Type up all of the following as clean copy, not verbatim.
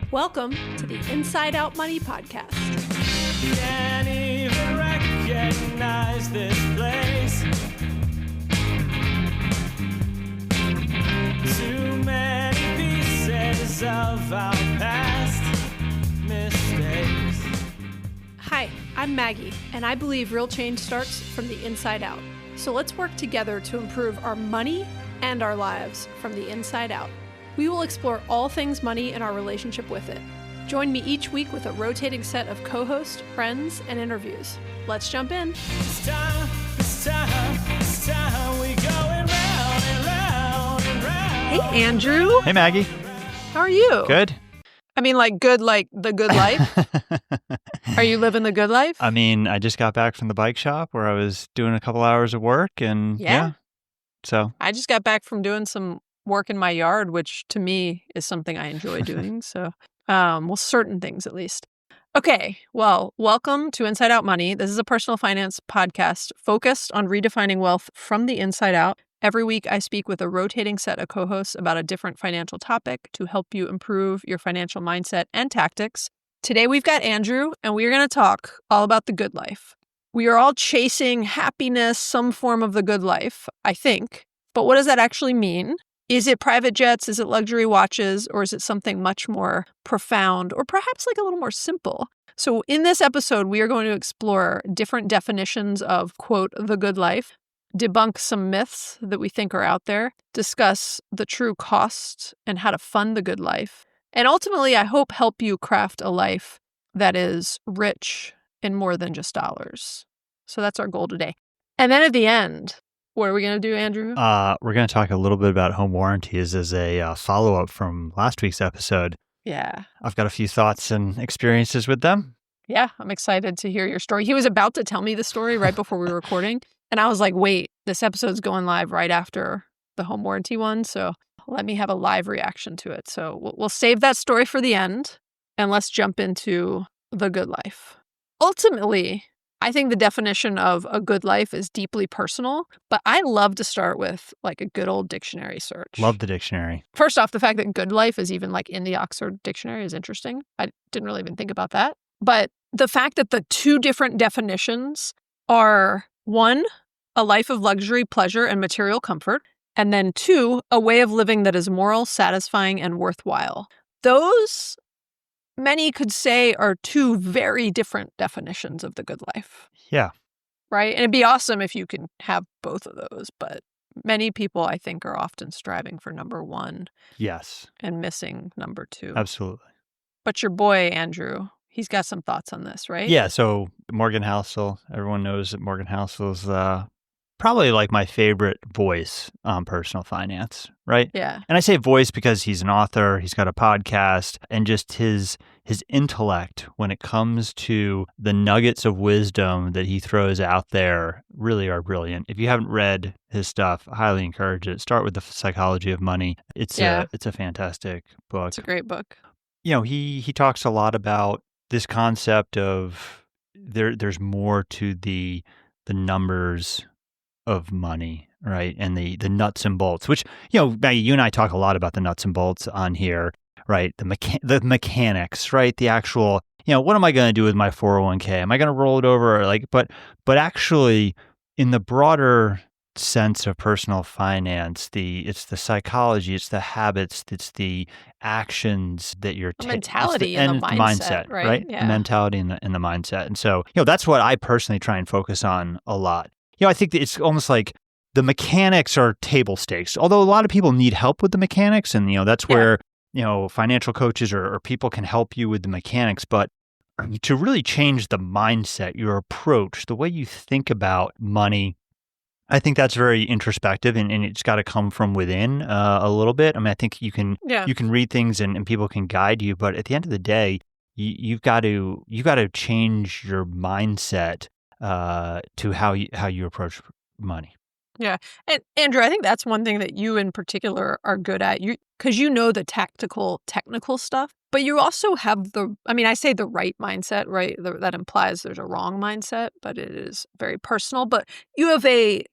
Welcome to the Inside Out Money Podcast. Can't even recognize this place. Too many pieces of our past mistakes. Hi, I'm Maggie, and I believe real change starts from the inside out. So let's work together to improve our money and our lives from the inside out. We will explore all things money and our relationship with it. Join me each week with a rotating set of co-hosts, friends, and interviews. Let's jump in. It's time, we going round and round and round. Hey, Andrew. Hey, Maggie. How are you? Good. I mean, like good, like the good life? Are you living the good life? I mean, I just got back from the bike shop where I was doing a couple hours of work and yeah. So I just got back from doing some work in my yard, which to me is something I enjoy doing. So, well, certain things at least. Okay, well, welcome to Inside Out Money. This is a personal finance podcast focused on redefining wealth from the inside out. Every week, I speak with a rotating set of co-hosts about a different financial topic to help you improve your financial mindset and tactics. Today, we've got Andrew, and we're going to talk all about the good life. We are all chasing happiness, some form of the good life, I think. But what does that actually mean? Is it private jets? Is it luxury watches? Or is it something much more profound or perhaps like a little more simple? So in this episode, we are going to explore different definitions of, quote, the good life, debunk some myths that we think are out there, discuss the true cost and how to fund the good life, and ultimately, I hope help you craft a life that is rich in more than just dollars. So that's our goal today. And then at the end, what are we going to do, Andrew? we're going to talk a little bit about home warranties as a follow-up from last week's episode. Yeah. I've got a few thoughts and experiences with them. Yeah, I'm excited to hear your story. He was about to tell me the story right before we were recording. And I was like, wait, this episode's going live right after the home warranty one. So let me have a live reaction to it. So we'll save that story for the end. And let's jump into the good life. Ultimately, I think the definition of a good life is deeply personal, but I love to start with like a good old dictionary search. Love the dictionary. First off, the fact that good life is even like in the Oxford Dictionary is interesting. I didn't really even think about that. But the fact that the two different definitions are one, a life of luxury, pleasure, and material comfort, and then two, a way of living that is moral, satisfying, and worthwhile. Those, many could say, are two very different definitions of the good life. Yeah. Right? And it'd be awesome if you can have both of those, but many people, I think, are often striving for number one. Yes. And missing number two. Absolutely. But your boy, Andrew, he's got some thoughts on this, right? Yeah. So Morgan Housel, everyone knows that Morgan Housel is probably like my favorite voice on personal finance, right? Yeah. And I say voice because he's an author, he's got a podcast, and just his intellect when it comes to the nuggets of wisdom that he throws out there really are brilliant. If you haven't read his stuff, I highly encourage it. Start with The Psychology of Money. It's a fantastic book. It's a great book. You know, he talks a lot about this concept of there's more to the numbers of money, right? And the nuts and bolts, which, you know, Maggie, you and I talk a lot about the nuts and bolts on here, right? The mechanics, right? The actual, you know, what am I going to do with my 401k? Am I going to roll it over? But actually in the broader sense of personal finance, it's the psychology, it's the habits, it's the actions that you're taking. Mentality and the mindset, right? Yeah. The mentality and the mindset. And so, you know, that's what I personally try and focus on a lot. You know, I think that it's almost like the mechanics are table stakes, although a lot of people need help with the mechanics. And, you know, that's where, you know, financial coaches or people can help you with the mechanics. But to really change the mindset, your approach, the way you think about money, I think that's very introspective and it's got to come from within a little bit. I mean, I think you can read things and people can guide you. But at the end of the day, you've got to change your mindset to how you approach money. Yeah. And Andrew, I think that's one thing that you in particular are good at. Because you know the technical stuff, but you also have I say the right mindset, right? That implies there's a wrong mindset, but it is very personal. But you have a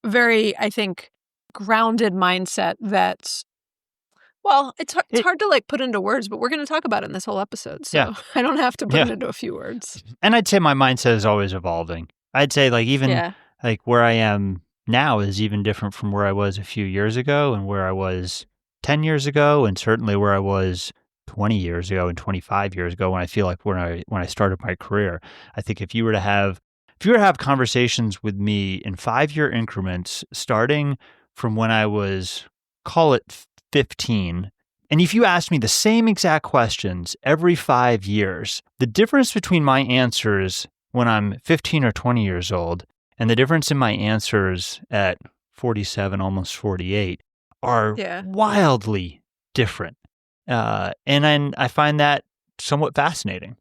very, I think, grounded mindset that Well, it's It- hard to like put into words, but we're going to talk about it in this whole episode. So Yeah. I don't have to put Yeah. it into a few words. And I'd say my mindset is always evolving. I'd say like even Yeah. like where I am now is even different from where I was a few years ago and where I was 10 years ago, and certainly where I was 20 years ago and 25 years ago when I feel like when I started my career. I think if you were to have conversations with me in 5-year increments starting from when I was, call it 15, and if you asked me the same exact questions every 5 years, the difference between my answers when I'm 15 or 20 years old and the difference in my answers at 47, almost 48 are wildly different. And then I find that somewhat fascinating.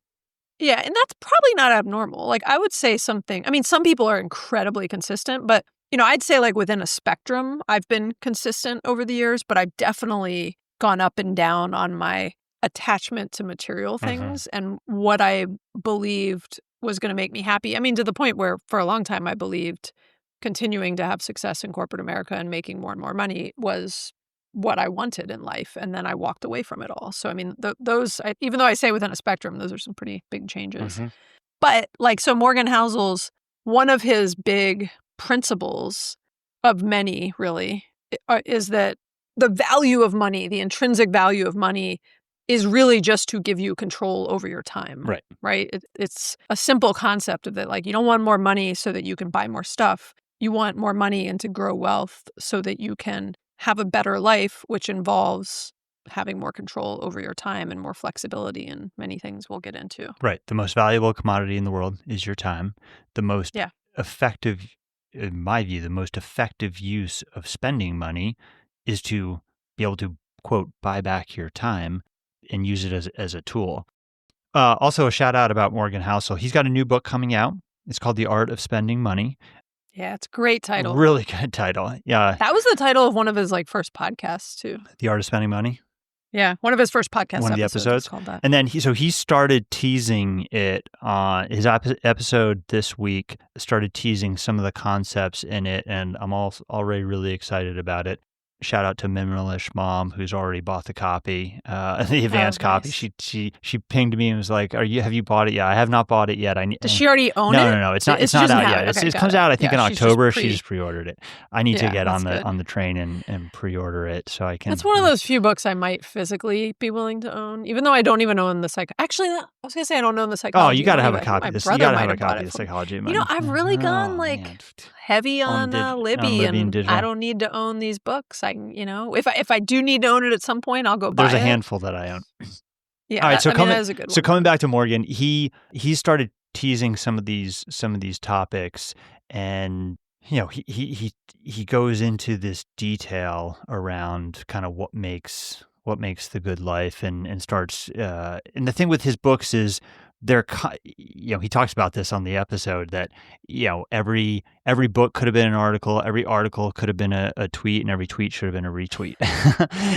Yeah, and that's probably not abnormal. Like I would say something, I mean, some people are incredibly consistent, but I'd say like within a spectrum, I've been consistent over the years, but I've definitely gone up and down on my attachment to material things and what I believed was going to make me happy. I mean, to the point where for a long time I believed continuing to have success in corporate America and making more and more money was what I wanted in life. And then I walked away from it all. So, I mean, even though I say within a spectrum, those are some pretty big changes. But like, so Morgan Housel's, one of his big principles of many really is that the value of money, the intrinsic value of money is really just to give you control over your time. Right. It's a simple concept of that. Like, you don't want more money so that you can buy more stuff. You want more money and to grow wealth so that you can have a better life, which involves having more control over your time and more flexibility in many things we'll get into. Right. The most valuable commodity in the world is your time. The most effective, in my view, the most effective use of spending money is to be able to, quote, buy back your time and use it as a tool. Also, a shout out about Morgan Housel. He's got a new book coming out. It's called The Art of Spending Money. Yeah, it's a great title. Really good title. Yeah. That was the title of one of his like first podcasts too. The Art of Spending Money. Yeah, one of his first podcast one of the episodes called that. And then he started teasing it on his episode this week, started teasing some of the concepts in it, and I'm already really excited about it. Shout out to Minimalish Mom, who's already bought the copy, the advanced copy. She pinged me and was like, have you bought it yet? I have not bought it yet. Does she already own it? No. It's not out yet. Okay, it comes out, I think, in October. She just pre-ordered it. I need to get on the train and pre-order it so I can. That's one of those few books I might physically be willing to own, even though I don't even own the psych. Actually, I was gonna say I don't own the psychology. Oh, you got to have a copy of this. You got to have a copy of the psychology. I've really gone heavy on Libby, and I don't need to own these books. I can, if I do need to own it at some point, I'll go buy it. There's a handful that I own. Yeah. All right. So that is a good one. So coming back to Morgan, he started teasing some of these topics, and he goes into this detail around kind of what makes the good life, and starts. And the thing with his books is he talks about this on the episode that every book could have been an article, every article could have been a tweet, and every tweet should have been a retweet.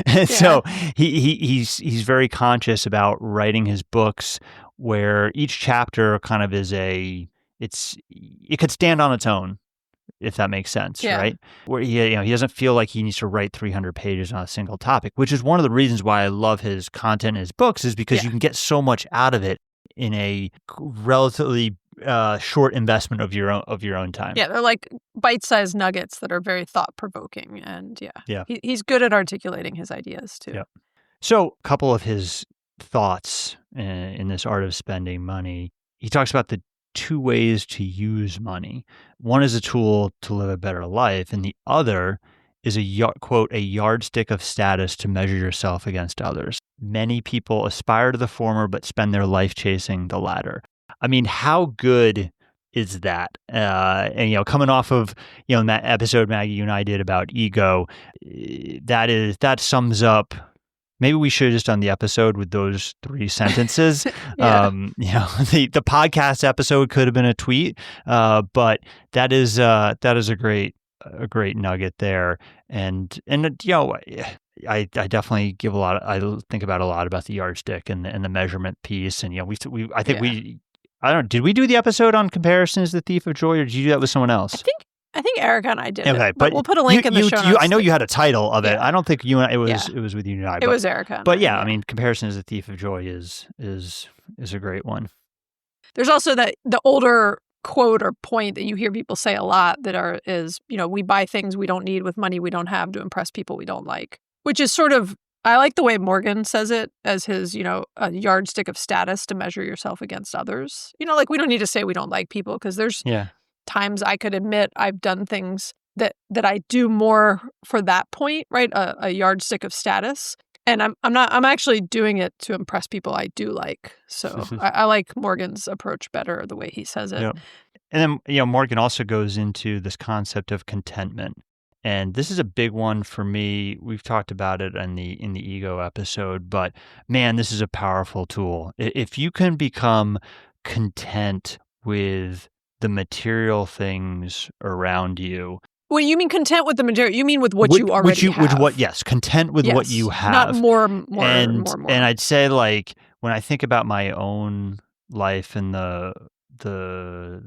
And so he's very conscious about writing his books where each chapter kind of it could stand on its own, if that makes sense, right? Where he doesn't feel like he needs to write 300 pages on a single topic, which is one of the reasons why I love his content in his books, is because you can get so much out of it in a relatively short investment of your own time. Yeah, they're like bite-sized nuggets that are very thought-provoking, and he's good at articulating his ideas too. Yeah. So, a couple of his thoughts in this Art of Spending Money. He talks about the two ways to use money. One is a tool to live a better life, and the other is quote, a yardstick of status to measure yourself against others. Many people aspire to the former, but spend their life chasing the latter. I mean, how good is that? And coming off of in that episode, Maggie, you and I did about ego, that sums up. Maybe we should have just done the episode with those 3 sentences. The podcast episode could have been a tweet, but that is a great nugget there. And I definitely I think about a lot about the yardstick and the measurement piece. And I don't know, did we do the episode on comparison is the thief of joy, or did you do that with someone else? I think Erica and I did Okay, it, but we'll put a link in the show notes. I know you had a title of it. Yeah. I don't think you and it was Yeah. it was with you and I. It was Erica. And But I, yeah, I mean, comparison is a thief of joy is a great one. There's also the older quote or point that you hear people say a lot that is, we buy things we don't need with money we don't have to impress people we don't like, which is sort of, I like the way Morgan says it as his, a yardstick of status to measure yourself against others. Like we don't need to say we don't like people because there's times I could admit I've done things that I do more for that point, right? A yardstick of status. And I'm actually doing it to impress people I do like. So I like Morgan's approach better, the way he says it. Yeah. And then, Morgan also goes into this concept of contentment. And this is a big one for me. We've talked about it in the ego episode, but man, this is a powerful tool. If you can become content with the material things around you. Well, you mean content with the material? You mean with what you already have? Yes, content with what you have. Not more. And I'd say, like, when I think about my own life and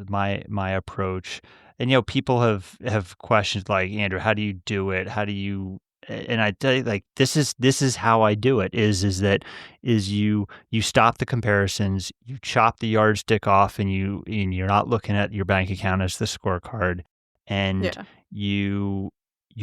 my approach, and people have questions like, Andrew, how do you do it? How do you? And I tell you, like, this is how I do it. Is you stop the comparisons, you chop the yardstick off, and you're not looking at your bank account as the scorecard, and you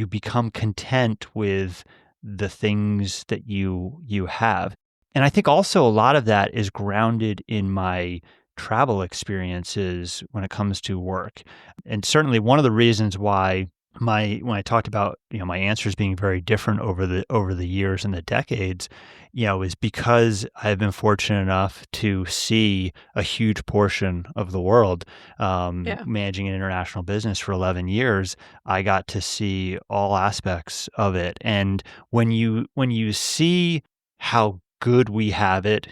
become content with the things that you have. And I think also a lot of that is grounded in my travel experiences when it comes to work. And certainly one of the reasons why when I talked about, my answers being very different over the years and the decades, is because I've been fortunate enough to see a huge portion of the world. Managing an international business for 11 years, I got to see all aspects of it. And when you see how good we have it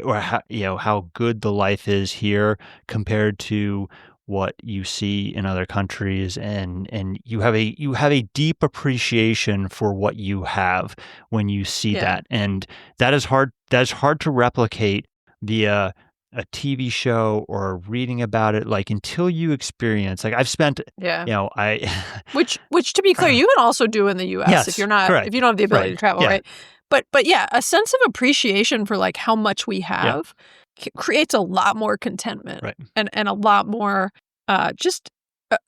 or how good the life is here compared to what you see in other countries, and you have a deep appreciation for what you have when you see that, and that is hard to replicate via a TV show or reading about it, like, until you experience, like, I've spent which to be clear, you can also do in the US if you're not correct. if you don't have the ability to travel, right? But a sense of appreciation for, like, how much we have creates a lot more contentment, right, and a lot more just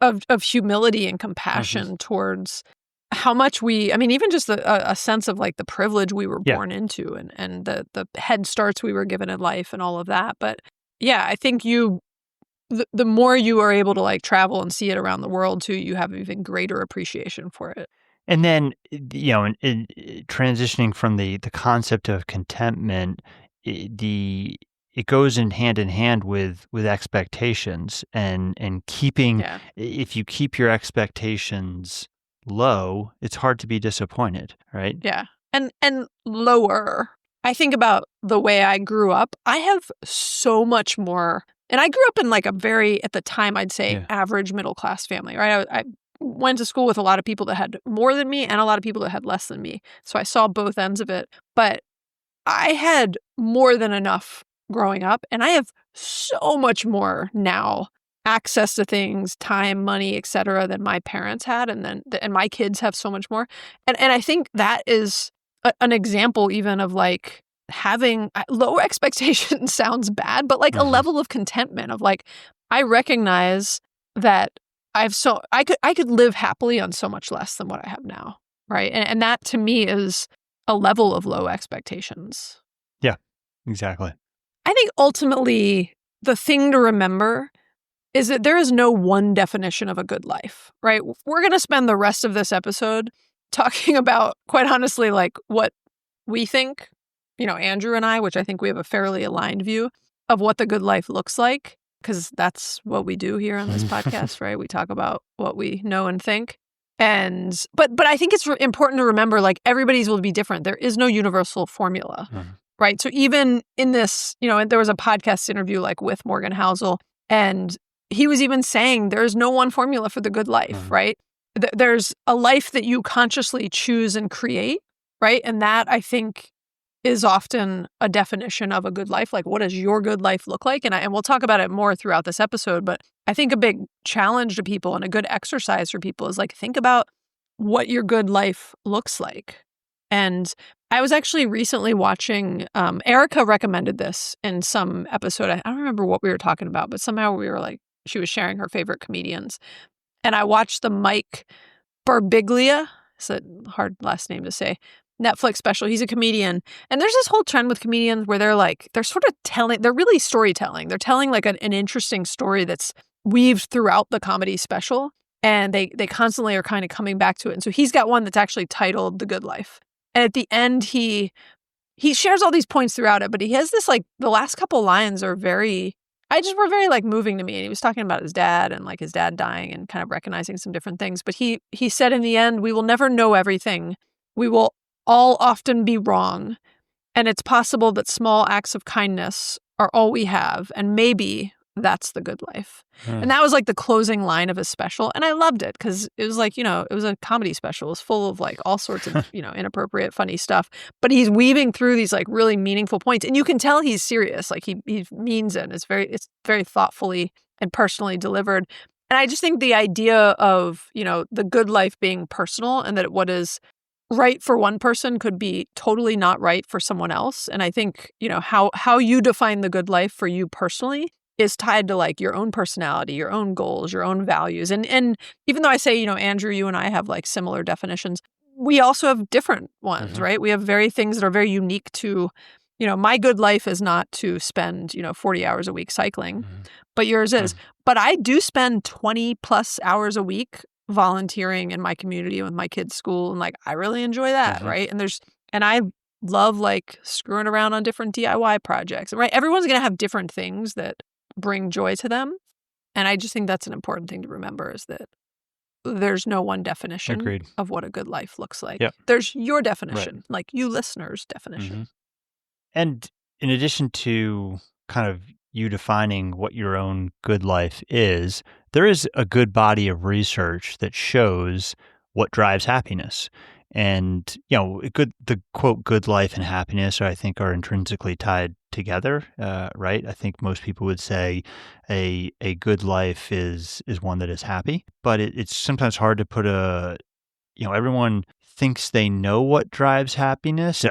of humility and compassion towards how much even just a sense of, like, the privilege we were born into and the head starts we were given in life and all of that. But I think the more you are able to, like, travel and see it around the world too, you have even greater appreciation for it. And then, in transitioning from the concept of contentment, it goes in hand with expectations and keeping. If you keep your expectations low, it's hard to be disappointed, right? Yeah, and lower. I think about the way I grew up. I have so much more, and I grew up in, like, a very, at the time, I'd say average middle class family, right? I went to school with a lot of people that had more than me and a lot of people that had less than me. So I saw both ends of it. But I had more than enough growing up, and I have so much more now, access to things, time, money, etc., than my parents had, and my kids have so much more. And I think that is an example even of, like, having lower expectations sounds bad, but, like, a level of contentment of, like, I recognize that I could live happily on so much less than what I have now, right? And that to me is a level of low expectations. Yeah, exactly. I think ultimately the thing to remember is that there is no one definition of a good life, right? We're going to spend the rest of this episode talking about, quite honestly, like, what we think, Andrew and I, which I think we have a fairly aligned view of what the good life looks like, because that's what we do here on this podcast, right? We talk about what we know and think. But I think it's important to remember, like, everybody's will be different. There is no universal formula, right? So even in this, and there was a podcast interview, like, with Morgan Housel, and he was even saying there's no one formula for the good life, right? There's a life that you consciously choose and create, right? And that, I think, is often a definition of a good life. Like, what does your good life look like? And we'll talk about it more throughout this episode, but I think a big challenge to people and a good exercise for people is like, think about what your good life looks like. And I was actually recently watching, Erica recommended this in some episode. I don't remember what we were talking about, but somehow we were like, she was sharing her favorite comedians. And I watched the Mike Birbiglia, it's a hard last name to say, Netflix special. He's a comedian. And there's this whole trend with comedians where they're sort of telling, they're really storytelling. They're telling like an interesting story that's weaved throughout the comedy special. And they constantly are kind of coming back to it. And so he's got one that's actually titled The Good Life. And at the end, he shares all these points throughout it, but he has this like, the last couple lines are were very like moving to me. And he was talking about his dad and like his dad dying and kind of recognizing some different things. But he said in the end, we will never know everything. We will all often be wrong. And it's possible that small acts of kindness are all we have. And maybe that's the good life. And that was like the closing line of his special. And I loved it because it was like, it was a comedy special. It was full of like all sorts of, inappropriate, funny stuff. But he's weaving through these like really meaningful points. And you can tell he's serious. Like he means it. It's very thoughtfully and personally delivered. And I just think the idea of, the good life being personal and that what is right for one person could be totally not right for someone else. And I think, how you define the good life for you personally is tied to like your own personality, your own goals, your own values. And even though I say, Andrew, you and I have like similar definitions, we also have different ones, right? We have things that are very unique to, my good life is not to spend, 40 hours a week cycling, but yours is. But I do spend 20 plus hours a week volunteering in my community with my kids' school. And like, I really enjoy that, right? And I love like screwing around on different DIY projects, right? Everyone's going to have different things that bring joy to them. And I just think that's an important thing to remember is that there's no one definition of what a good life looks like. Yep. There's your definition, like you listeners' definition. And in addition to kind of you defining what your own good life is, there is a good body of research that shows what drives happiness. And, the quote, good life and happiness, I think, are intrinsically tied together, right? I think most people would say a good life is one that is happy, but it's sometimes hard to put everyone thinks they know what drives happiness.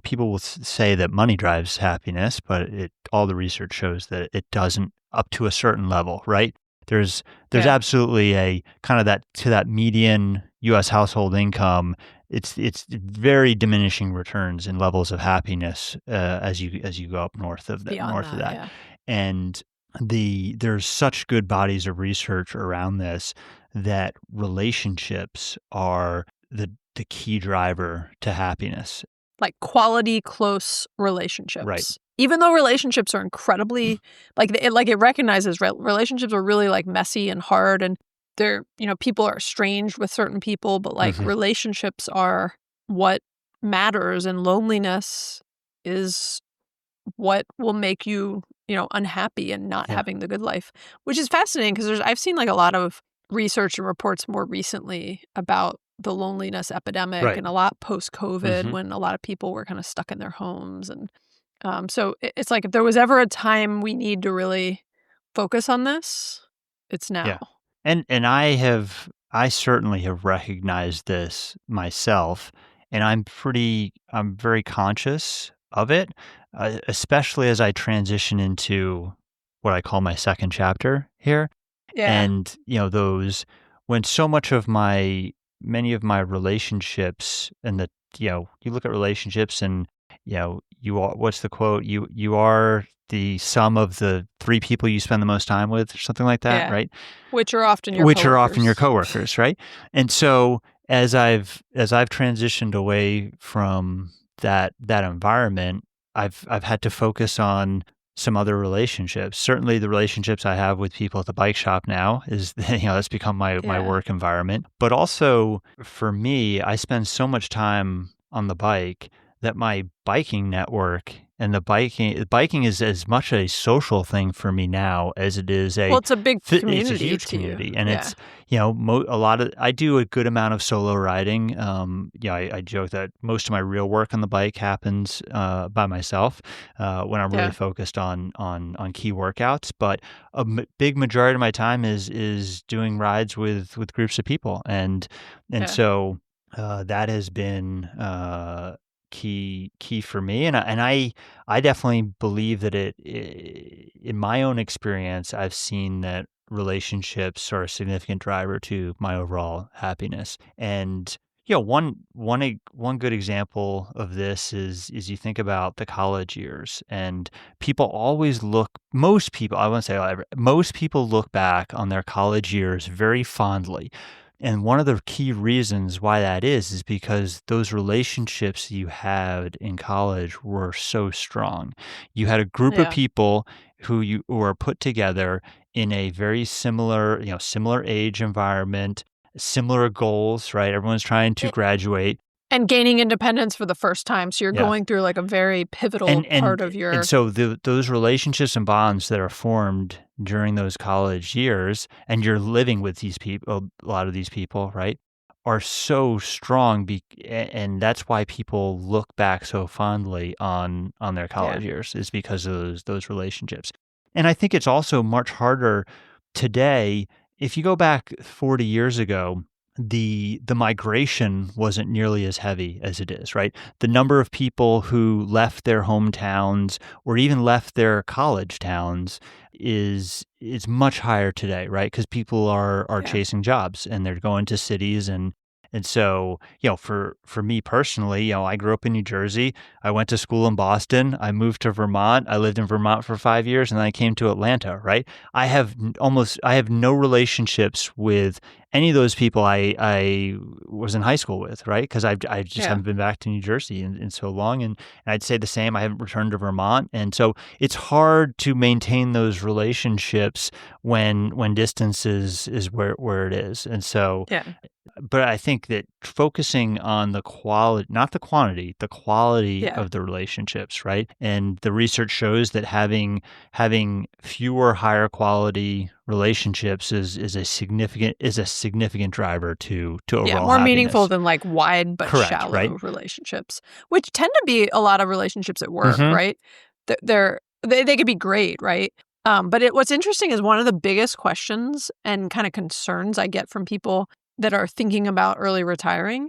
People will say that money drives happiness, but all the research shows that it doesn't up to a certain level, right? There's absolutely a kind of that median U.S. household income. It's very diminishing returns in levels of happiness as you go up north of that. Yeah. And there's such good bodies of research around this that relationships are the key driver to happiness. Like quality, close relationships. Right. Even though relationships are incredibly, it recognizes relationships are really like messy and hard and they're, people are estranged with certain people, but like relationships are what matters and loneliness is what will make you, unhappy and not having the good life, which is fascinating because I've seen like a lot of research and reports more recently about the loneliness epidemic and a lot post-COVID when a lot of people were kind of stuck in their homes. And so it's like if there was ever a time we need to really focus on this, it's now. Yeah. And I certainly have recognized this myself, and I'm very conscious of it, especially as I transition into what I call my second chapter here. Yeah. And, when so much of many of my relationships and you look at relationships and, you are, what's the quote? You are the sum of the 3 people you spend the most time with or something like that, right? Which are often your coworkers, right? And so as I've transitioned away from that environment, I've had to focus on some other relationships. Certainly the relationships I have with people at the bike shop now is, that's become my work environment. But also for me, I spend so much time on the bike that my biking network and the biking is as much a social thing for me now as it is Well, it's a big community. It's a huge to you. community, and Yeah. it's a lot of I do a good amount of solo riding. I joke that most of my real work on the bike happens by myself when I'm really Yeah. focused on key workouts. But a big majority of my time is doing rides with groups of people, and Yeah. so that has been key for me, and I definitely believe that in my own experience, I've seen that relationships are a significant driver to my overall happiness. And one good example of this is you think about the college years, and most people, I won't say all, most people look back on their college years very fondly. And one of the key reasons why that is because those relationships you had in college were so strong. You had a group of Yeah. people who were put together in a very similar age environment, similar goals, right? Everyone's trying to graduate. And gaining independence for the first time. So you're Yeah. going through like a very pivotal part of your... And so those relationships and bonds that are formed during those college years, and you're living with these people, a lot of these people, right, are so strong, and that's why people look back so fondly on their college years, is because of those relationships. And I think it's also much harder today. If you go back 40 years ago, the migration wasn't nearly as heavy as it is, right? The number of people who left their hometowns or even left their college towns is much higher today, right? Because people are chasing jobs and they're going to cities, and so, for me personally, I grew up in New Jersey. I went to school in Boston. I moved to Vermont. I lived in Vermont for 5 years, and then I came to Atlanta, right? I have no relationships with any of those people I was in high school with, right? Because I just haven't been back to New Jersey in so long. And I'd say the same. I haven't returned to Vermont. And so it's hard to maintain those relationships when distance is where it is. And so, but I think that focusing on the quality, not the quantity, the quality of the relationships, right? And the research shows that having fewer higher quality relationships is a significant driver to overall more happiness. Meaningful than like wide but Correct, shallow right? relationships, which tend to be a lot of relationships at work, right? They could be great, right? But what's interesting is one of the biggest questions and kind of concerns I get from people that are thinking about early retiring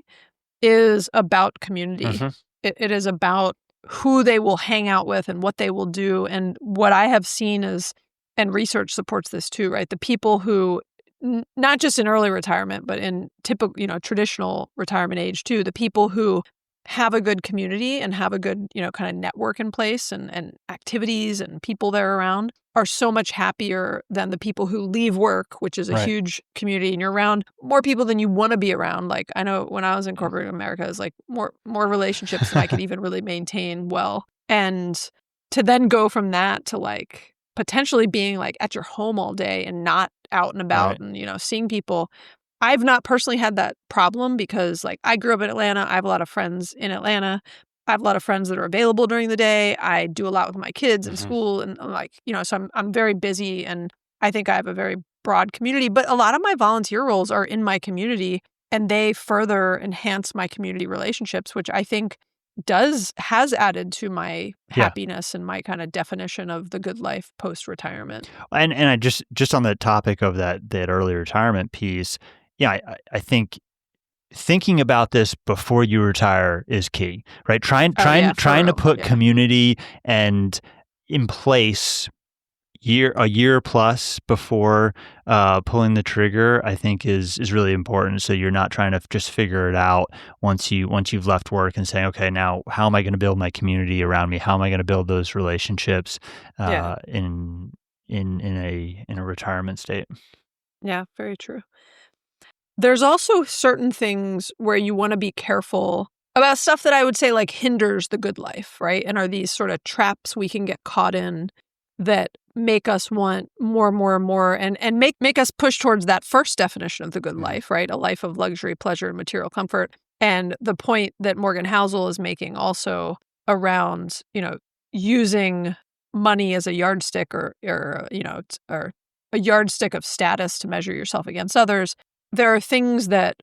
is about community. It is about who they will hang out with and what they will do. And what I have seen is, and research supports this too, right? The people who, not just in early retirement, but in typical, traditional retirement age too, the people who have a good community and have a good, kind of network in place and activities and people they're around are so much happier than the people who leave work, which is a huge community, and you're around more people than you want to be around. Like, I know when I was in corporate America, it was like more relationships than I could even really maintain well. And to then go from that to like potentially being like at your home all day and not out and about and, seeing people. I've not personally had that problem because like I grew up in Atlanta. I have a lot of friends in Atlanta. I have a lot of friends that are available during the day. I do a lot with my kids in school and so I'm very busy, and I think I have a very broad community, but a lot of my volunteer roles are in my community, and they further enhance my community relationships, which I think has added to my happiness and my kind of definition of the good life post-retirement. And I just on the topic of that early retirement piece, I think thinking about this before you retire is key, right? Trying to put community and in place a year plus before pulling the trigger, I think is really important. So you're not trying to just figure it out once you've left work and saying, okay, now how am I going to build my community around me? How am I going to build those relationships in a retirement state? Yeah, very true. There's also certain things where you want to be careful about stuff that I would say like hinders the good life, right? And are these sort of traps we can get caught in that make us want more and make us push towards that first definition of the good life, right? A life of luxury, pleasure, and material comfort. And the point that Morgan Housel is making also around, using money as a yardstick or or a yardstick of status to measure yourself against others. There are things that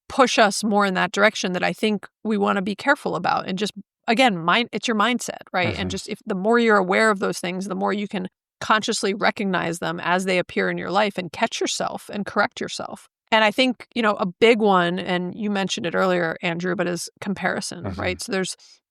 push us more in that direction that I think we want to be careful about. And just, again, it's your mindset, right? And just if the more you're aware of those things, the more you can consciously recognize them as they appear in your life and catch yourself and correct yourself. And I think, a big one, and you mentioned it earlier, Andrew, but is comparison, right? So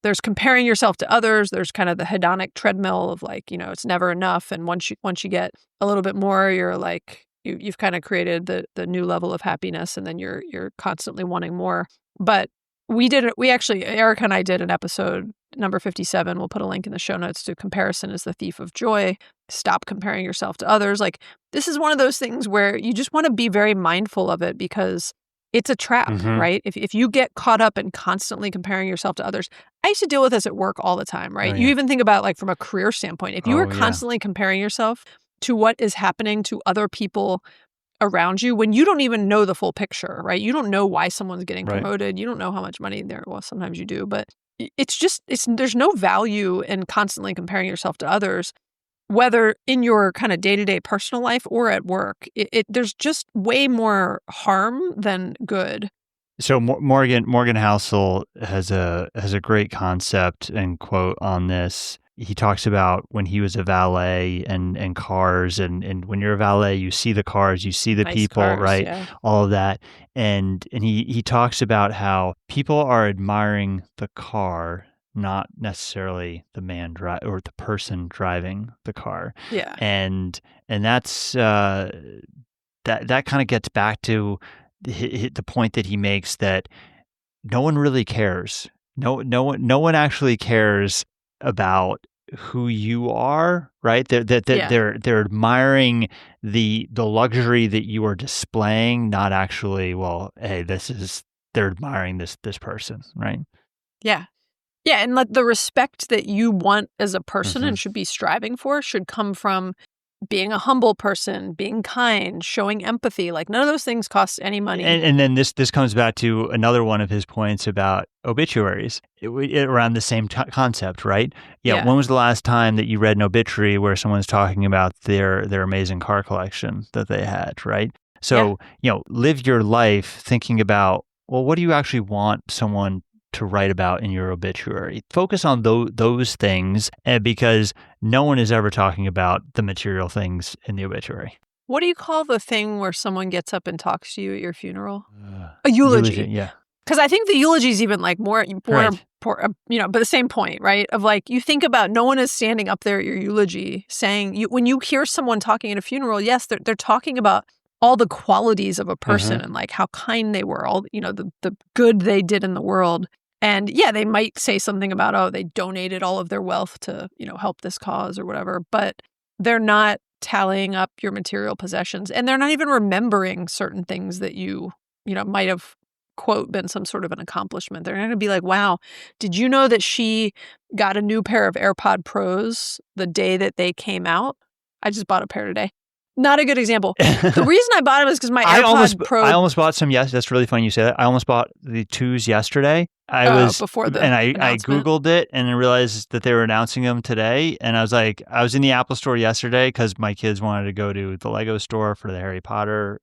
there's comparing yourself to others. There's kind of the hedonic treadmill of like, it's never enough. And once you get a little bit more, you're like, you've kind of created the new level of happiness, and then you're constantly wanting more. But Erica and I did an episode, number 57. We'll put a link in the show notes to Comparison is the Thief of Joy. Stop comparing yourself to others. Like, this is one of those things where you just want to be very mindful of it because it's a trap, right? If you get caught up in constantly comparing yourself to others, I used to deal with this at work all the time, right? You even think about like from a career standpoint, if you are constantly comparing yourself to what is happening to other people around you when you don't even know the full picture, right? You don't know why someone's getting promoted. You don't know how much money well, sometimes you do, but there's no value in constantly comparing yourself to others, whether in your kind of day-to-day personal life or at work. There's just way more harm than good. So Morgan Housel has a great concept and quote on this. He talks about when he was a valet and cars, and when you're a valet, you see the cars, you see the Nice people, cars, right? yeah. All of that. And he talks about how people are admiring the car, not necessarily the man or the person driving the car. Yeah. And that's that kind of gets back to the point that he makes that no one really cares. No one actually cares about who you are, right? They're admiring the luxury that you are displaying, not actually, well, hey, they're admiring this person, right? Yeah. Yeah, and the respect that you want as a person and should be striving for should come from being a humble person, being kind, showing empathy. Like, none of those things cost any money. And then this comes back to another one of his points about obituaries around the same concept, right? Yeah. When was the last time that you read an obituary where someone's talking about their amazing car collection that they had, right? So, live your life thinking about, well, what do you actually want someone to write about in your obituary? Focus on those things, because no one is ever talking about the material things in the obituary. What do you call the thing where someone gets up and talks to you at your funeral? A eulogy. Yeah. Because I think the eulogy is even like more Right. but the same point, right? Of like, you think about, no one is standing up there at your eulogy saying, when you hear someone talking at a funeral, yes, they're talking about all the qualities of a person and like how kind they were, all, the good they did in the world. And yeah, they might say something about, oh, they donated all of their wealth to, help this cause or whatever, but they're not tallying up your material possessions, and they're not even remembering certain things that you might have, quote, been some sort of an accomplishment. They're going to be like, wow, did you know that she got a new pair of AirPod Pros the day that they came out? I just bought a pair today. Not a good example. The reason I bought them is because my AirPod Pro. I almost bought some. Yes, that's really funny you say that. I almost bought the 2s yesterday. Before the I announcement. Googled it and I realized that they were announcing them today. And I was like, I was in the Apple store yesterday because my kids wanted to go to the Lego store for the Harry Potter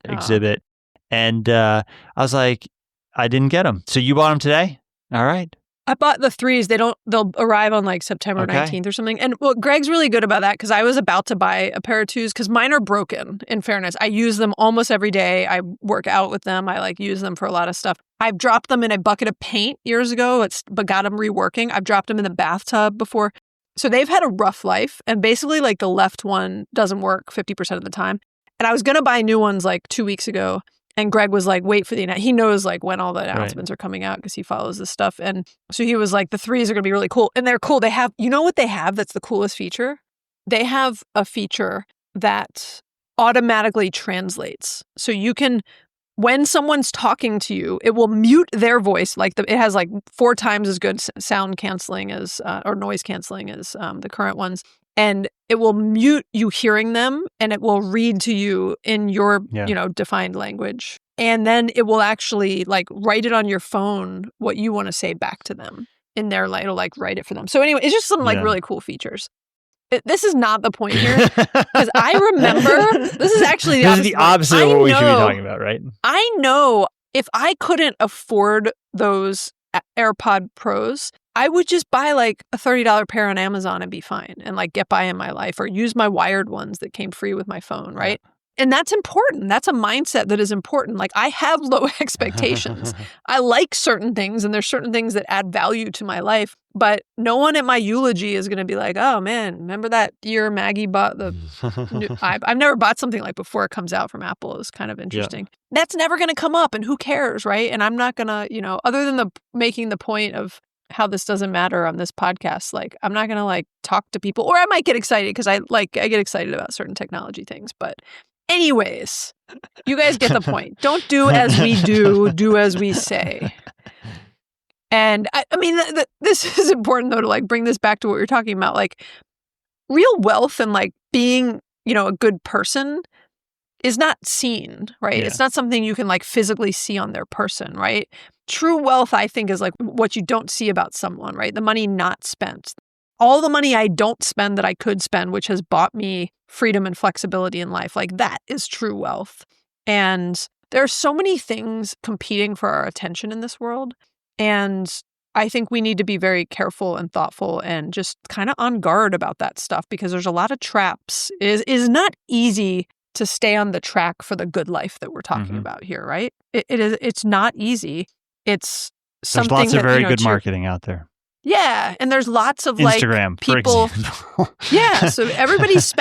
exhibit, and I was like, I didn't get them. So you bought them today? All right. I bought the 3s. They'll arrive on like September 19th or something. And well, Greg's really good about that because I was about to buy a pair of 2s because mine are broken, in fairness. I use them almost every day. I work out with them. I use them for a lot of stuff. I've dropped them in a bucket of paint years ago, but got them reworking. I've dropped them in the bathtub before. So they've had a rough life. And basically like the left one doesn't work 50% of the time. And I was going to buy new ones like 2 weeks ago. And Greg was like, wait for he knows like when all the announcements are coming out because he follows this stuff. And so he was like, the 3s are going to be really cool. And they're cool. They have, what they have that's the coolest feature? They have a feature that automatically translates. So you can, when someone's talking to you, it will mute their voice. Like it has like 4 times as good sound canceling as, or noise canceling as the current ones. And it will mute you hearing them, and it will read to you in your, defined language. And then it will actually like write it on your phone what you want to say back to them. in there, like it'll like write it for them. So anyway, it's just some like really cool features. This is not the point here, because I remember this is actually the opposite of what we should be talking about, right? I know if I couldn't afford those AirPod Pros, I would just buy like a $30 pair on Amazon and be fine and like get by in my life, or use my wired ones that came free with my phone, right? Yeah. And that's important. That's a mindset that is important. Like, I have low expectations. I like certain things, and there's certain things that add value to my life. But no one at my eulogy is going to be like, oh man, remember that year Maggie bought the new, I've never bought something like before it comes out from Apple. It's kind of interesting. Yeah. That's never going to come up, and who cares, right? And I'm not going to, other than making the point of how this doesn't matter on this podcast, like I'm not going to like talk to people, or I might get excited because I get excited about certain technology things. But anyways, you guys get the point. Don't do as we do as we say. And I mean, this is important though, to like bring this back to what we were talking about, like real wealth and like being, a good person is not seen, right? Yeah. It's not something you can like physically see on their person, right? True wealth, I think, is like what you don't see about someone, right? The money not spent. All the money I don't spend that I could spend, which has bought me freedom and flexibility in life, like that is true wealth. And there are so many things competing for our attention in this world. And I think we need to be very careful and thoughtful and just kind of on guard about that stuff, because there's a lot of traps. It is not easy to stay on the track for the good life that we're talking about here, right? It's not easy. It's something there's lots of very good marketing out there. Yeah. And there's lots of Instagram, like people. For example. Yeah. So everybody's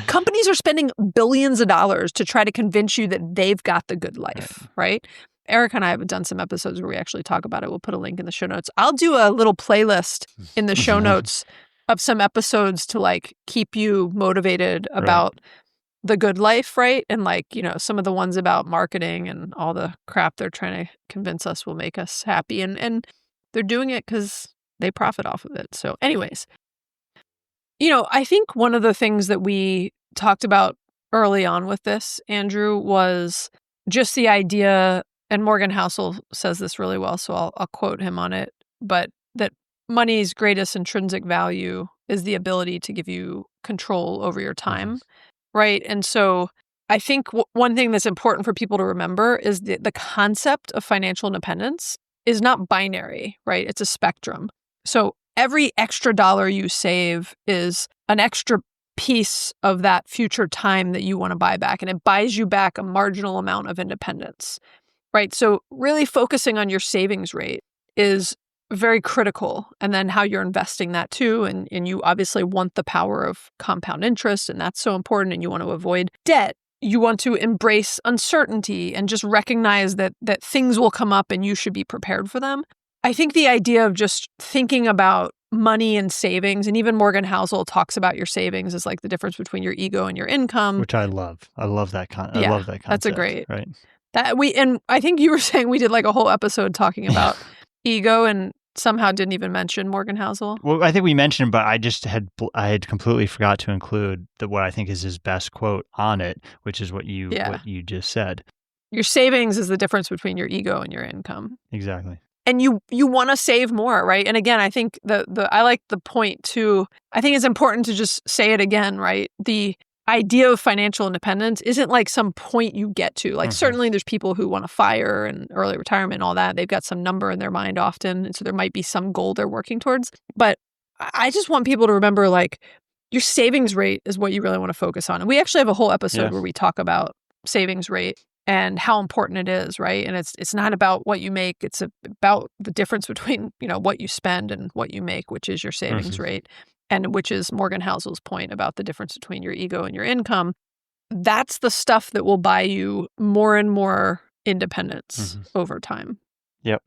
companies are spending billions of dollars to try to convince you that they've got the good life, right? Erica and I have done some episodes where we actually talk about it. We'll put a link in the show notes. I'll do a little playlist in the show notes of some episodes to like keep you motivated about the good life, right? And like, some of the ones about marketing and all the crap they're trying to convince us will make us happy. And they're doing it because they profit off of it. So anyways, I think one of the things that we talked about early on with this, Andrew, was just the idea, and Morgan Housel says this really well, so I'll quote him on it, but that money's greatest intrinsic value is the ability to give you control over your time, right? And so I think one thing that's important for people to remember is the concept of financial independence is not binary, right? It's a spectrum. So every extra dollar you save is an extra piece of that future time that you want to buy back, and it buys you back a marginal amount of independence, right? So really focusing on your savings rate is very critical, and then how you're investing that too. And you obviously want the power of compound interest, and that's so important, and you want to avoid debt. You want to embrace uncertainty and just recognize that things will come up and you should be prepared for them. I think the idea of just thinking about money and savings, and even Morgan Housel talks about your savings as like the difference between your ego and your income, which I love. I love that I love that concept. That's a great, right? And I think you were saying we did like a whole episode talking about ego, and somehow didn't even mention Morgan Housel. Well, I think we mentioned, but I had completely forgot to include what I think is his best quote on it, which is what you just said. Your savings is the difference between your ego and your income. Exactly. And you want to save more, right? And again, I think I like the point too. I think it's important to just say it again, right? The idea of financial independence isn't like some point you get to. Like certainly there's people who want to FIRE and early retirement and all that. They've got some number in their mind often. And so there might be some goal they're working towards. But I just want people to remember, like, your savings rate is what you really want to focus on. And we actually have a whole episode where we talk about savings rate and how important it is, right? And it's not about what you make. It's about the difference between, what you spend and what you make, which is your savings rate. And which is Morgan Housel's point about the difference between your ego and your income. That's the stuff that will buy you more and more independence over time. Yep.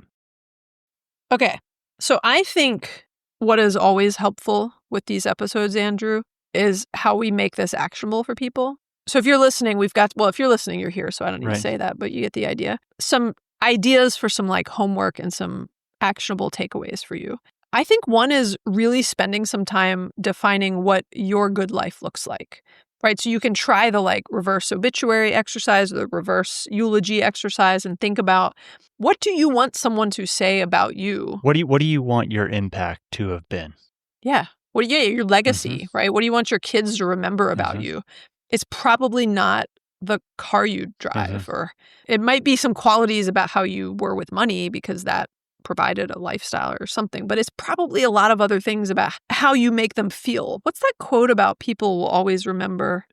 Okay. So I think what is always helpful with these episodes, Andrew, is how we make this actionable for people. So if you're listening, if you're listening, you're here, so I don't need to say that, but you get the idea. Some ideas for some like homework and some actionable takeaways for you. I think one is really spending some time defining what your good life looks like. right? So you can try the like reverse obituary exercise or the reverse eulogy exercise and think about, what do you want someone to say about you? What do you want your impact to have been? Yeah. Your legacy, right? What do you want your kids to remember about you? It's probably not the car you drive, or it might be some qualities about how you were with money because that provided a lifestyle or something, but it's probably a lot of other things about how you make them feel. What's that quote about people will always remember?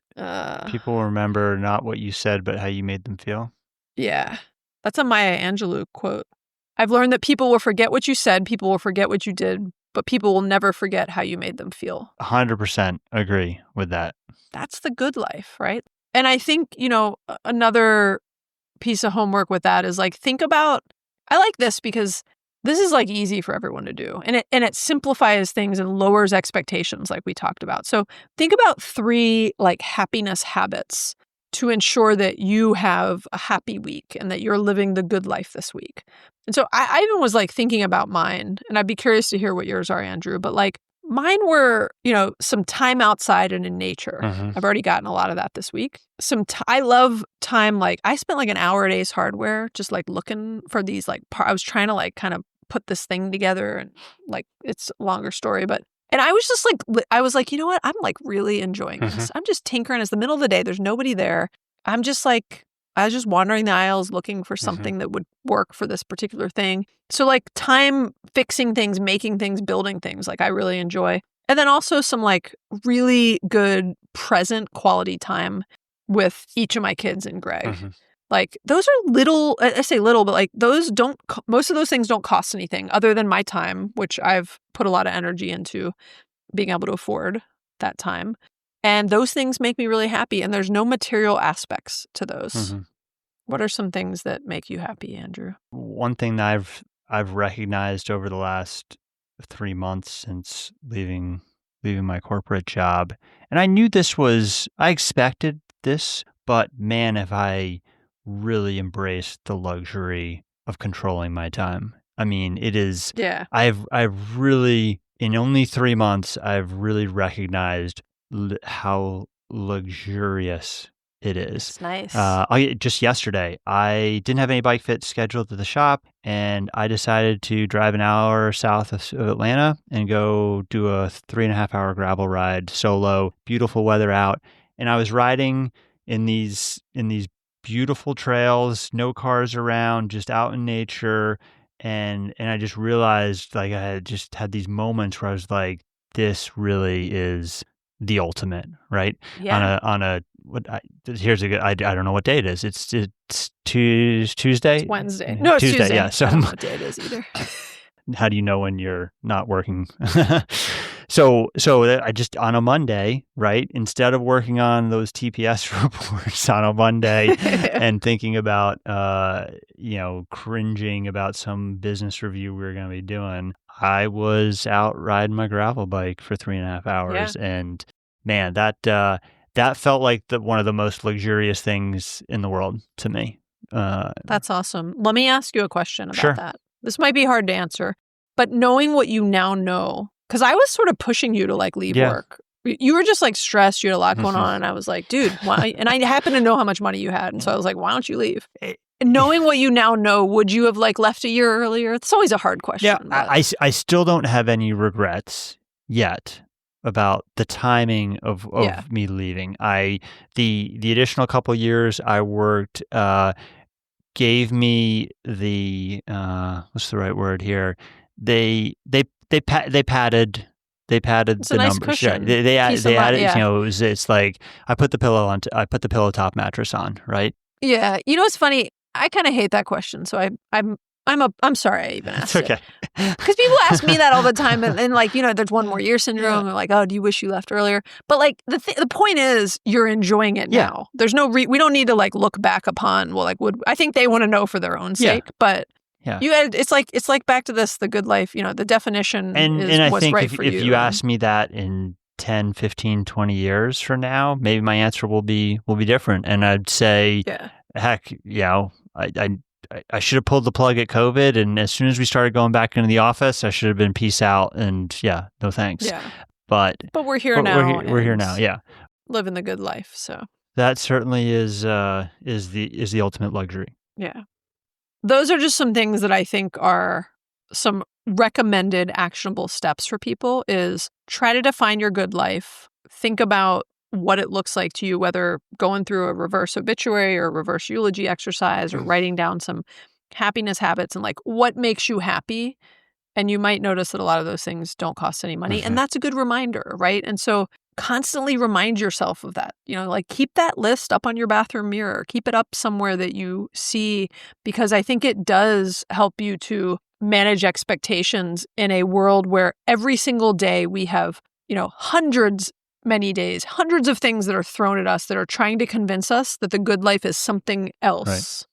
People will remember not what you said, but how you made them feel. Yeah. That's a Maya Angelou quote. I've learned that people will forget what you said, people will forget what you did, but people will never forget how you made them feel. 100% agree with that. That's the good life, right? And I think, another piece of homework with that is like, think about, I like this because this is like easy for everyone to do. And it simplifies things and lowers expectations like we talked about. So think about 3 like happiness habits to ensure that you have a happy week and that you're living the good life this week. And so I even was like thinking about mine, and I'd be curious to hear what yours are, Andrew, but like mine were, some time outside and in nature. I've already gotten a lot of that this week. I love time. Like I spent like an hour at Ace Hardware, just like looking for these, like, I was trying to like kind of put this thing together, and like, it's a longer story, but, and I was just like, I was like, you know what? I'm like really enjoying this. I'm just tinkering. It's the middle of the day. There's nobody there. I'm just like, I was just wandering the aisles looking for something that would work for this particular thing. So like time fixing things, making things, building things, like I really enjoy. And then also some like really good present quality time with each of my kids and Greg. Like those are little, I say little, but like those most of those things don't cost anything other than my time, which I've put a lot of energy into being able to afford that time. And those things make me really happy. And there's no material aspects to those. What are some things that make you happy, Andrew? One thing that I've recognized over the last 3 months since leaving my corporate job, and I expected this, but man, have I really embraced the luxury of controlling my time. I mean, it is. Yeah. I've really, in only 3 months, I've really recognized how luxurious it is. It's nice. Just yesterday, I didn't have any bike fit scheduled at the shop, and I decided to drive an hour south of Atlanta and go do a 3.5-hour gravel ride solo. Beautiful weather out, and I was riding in these beautiful trails, no cars around, just out in nature, and I just realized, like, I had just had these moments where I was like, this really is the ultimate, right? Yeah. Here's a good, I don't know what day it is. It's Tuesday? It's Wednesday. No, it's Tuesday. Yeah. So I don't know what day it is either. How do you know when you're not working? So I just, on a Monday, right, instead of working on those TPS reports on a Monday and thinking about, cringing about some business review we were going to be doing, I was out riding my gravel bike for 3.5 hours. Yeah. And man, that felt like one of the most luxurious things in the world to me. That's awesome. Let me ask you a question about Sure. that. This might be hard to answer, but knowing what you now know, because I was sort of pushing you to like leave work. You were just like stressed. You had a lot going on. And I was like, dude, why? And I happen to know how much money you had. And so I was like, why don't you leave? Knowing what you now know, would you have like left a year earlier? It's always a hard question. Yeah, I still don't have any regrets yet about the timing of me leaving. The additional couple years I worked gave me the what's the right word here? They padded It's the a nice numbers. cushion. They added, Yeah. it's like I put the pillow top mattress on, right? Yeah. You know what's funny? I kind of hate that question. So I'm sorry I even asked It's okay. Because people ask me that all the time, and like, there's one more year syndrome. They're like, oh, do you wish you left earlier? But like the point is, you're enjoying it now. There's no we don't need to like look back upon. Well, like I think they want to know for their own sake, but. Yeah. It's like back to the good life, the definition is and I what's think right if, for if you. you ask me that in 10, 15, 20 years from now, maybe my answer will be different. And I'd say, heck, I should have pulled the plug at COVID. And as soon as we started going back into the office, I should have been peace out and no thanks. Yeah. But we're here now. We're here now. Yeah. living the good life. So that certainly is the ultimate luxury. yeah. Those are just some things that I think are some recommended actionable steps for people is try to define your good life. Think about what it looks like to you, whether going through a reverse obituary or reverse eulogy exercise or writing down some happiness habits and like what makes you happy. And you might notice that a lot of those things don't cost any money. And that's a good reminder, right? And so constantly remind yourself of that. Like keep that list up on your bathroom mirror. Keep it up somewhere that you see, because I think it does help you to manage expectations in a world where every single day we have, hundreds of things that are thrown at us that are trying to convince us that the good life is something else.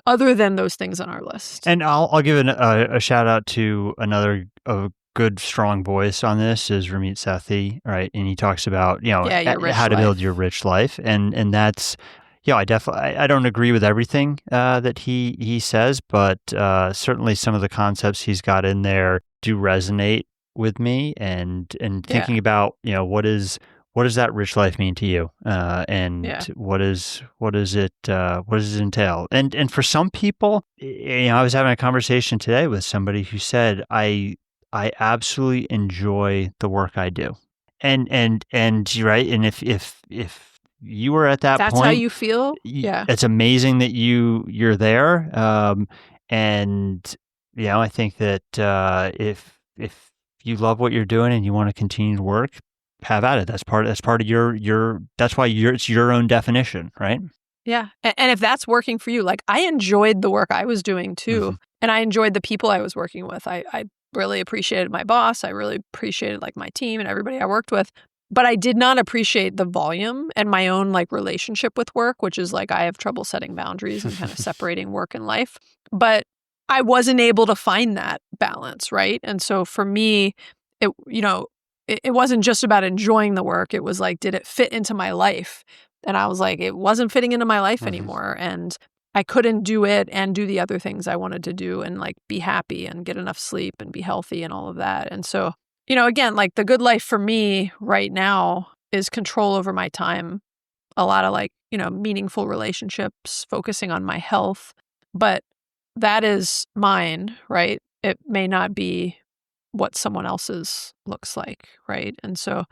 Other than those things on our list. And I'll give a shout out to another good, strong voice on this is Ramit Sethi, right? And he talks about, how to build your rich life. And that's, I don't agree with everything that he says, but certainly some of the concepts he's got in there do resonate with me and thinking about, what does that rich life mean to you? What does it entail? And for some people, I was having a conversation today with somebody who said, I absolutely enjoy the work I do. And you're right. And if you were at that point, that's how you feel. Yeah. It's amazing that you're there. I think that if you love what you're doing and you want to continue to work, have at it. That's part of your that's why it's your own definition, right? Yeah. And if that's working for you, like I enjoyed the work I was doing too. And I enjoyed the people I was working with. I really appreciated my boss. I really appreciated like my team and everybody I worked with. But I did not appreciate the volume and my own like relationship with work, which is like I have trouble setting boundaries and kind of separating work and life. But I wasn't able to find that balance, right? And so for me, it wasn't just about enjoying the work. It was like, did it fit into my life? And I was like, it wasn't fitting into my life anymore. And I couldn't do it and do the other things I wanted to do and like be happy and get enough sleep and be healthy and all of that. And so, again, like the good life for me right now is control over my time, a lot of like, meaningful relationships, focusing on my health. But that is mine, right? It may not be what someone else's looks like, right? And so